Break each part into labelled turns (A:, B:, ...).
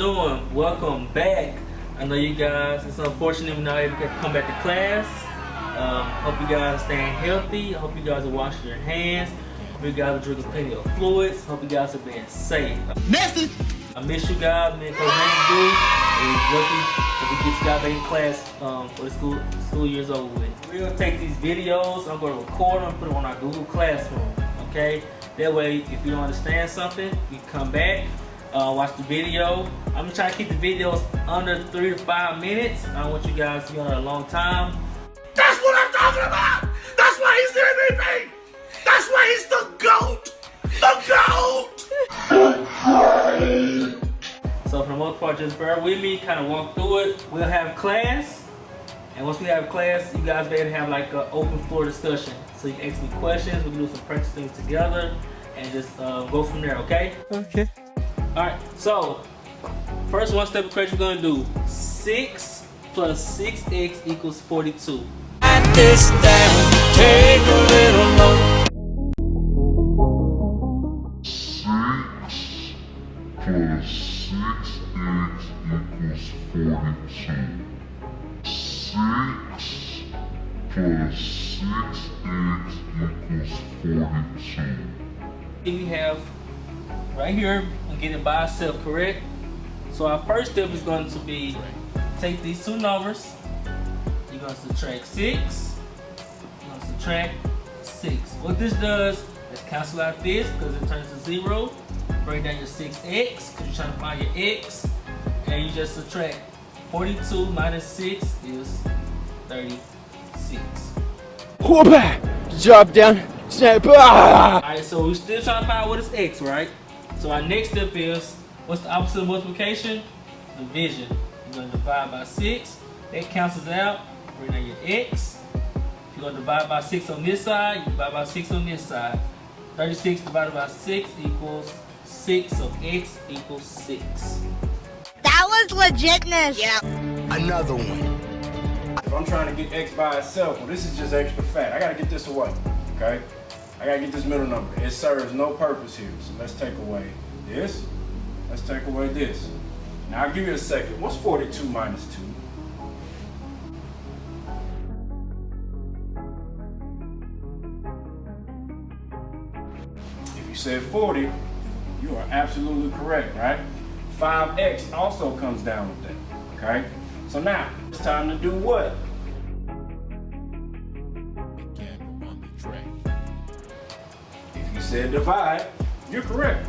A: doing? Welcome back. I know you guys, it's unfortunate we're not able to come back to class. Hope you guys are staying healthy. I hope you guys are washing your hands. Hope you guys are drinking plenty of fluids. Hope you guys are being safe.
B: Message!
A: I miss you guys, man. Cause man, we're lucky that we get you guys back in class for the school year's over with. We're gonna take these videos. I'm gonna record them, put them on our Google Classroom. Okay. That way, if you don't understand something, you come back, watch the video. I'm gonna try to keep the videos under 3 to 5 minutes. I don't want you guys to be on a long time.
B: That's what I'm talking about! That's why he's the MVP! That's why he's the GOAT! The GOAT!
A: So for the most part, just bear with me, kind of walk through it. We'll have class, and once we have class, you guys be able to have like an open floor discussion. So you can ask me questions, we can do some practice things together, and just go from there, okay?
B: Okay.
A: Alright, so first one step equation we're gonna do 6 plus 6x equals 42.
C: At this down, take a little look.
D: 6 plus 6x equals 42. 6 plus 6x equals 42.
A: We have right here, we'll get it by itself, correct? So our first step is going to be take these two numbers. You're going to subtract 6. You're going to subtract 6. What this does is cancel out this because it turns to 0. Bring down your 6x because you're trying to find your x. And you just subtract 42 minus 6 is 36.
C: Quarterback! Drop down. Snap.
A: Alright, so we're still trying to find what is x, right? So our next step is, what's the opposite of multiplication? Division. You're going to divide by 6. That cancels out. Bring down your x. If you're going to divide by 6 on this side, you divide by 6 on this side. 36 divided by 6 equals 6, so x equals 6.
E: That was legitness.
B: Yeah. Another one.
F: If I'm trying to get x by itself, well, this is just extra fat. I gotta get this away, okay? I gotta get this middle number. It serves no purpose here. So let's take away this. Let's take away this. Now I'll give you a second. What's 42 minus 2? If you said 40, you are absolutely correct, right? 5x also comes down with that, okay? So now, it's time to do what? If you said divide, you're correct.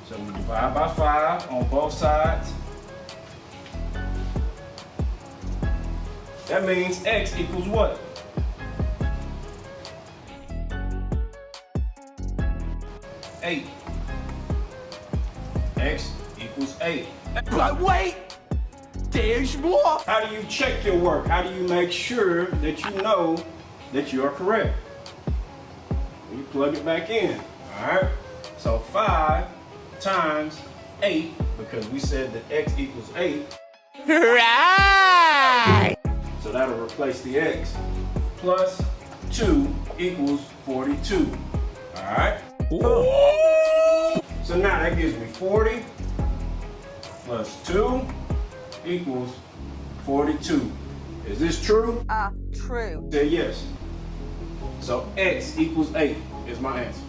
F: So we divide by 5 on both sides. That means x equals what? 8. X equals 8.
B: But wait! There's more!
F: How do you check your work? How do you make sure that you know that you are correct? You plug it back in, all right? So 5 times 8, because we said that x equals 8.
B: Right!
F: So that'll replace the x. Plus 2 equals 42, all right? So now that gives me 40 plus 2 equals 42. Is this true?
E: True.
F: Say yes. So x equals 8 is my answer.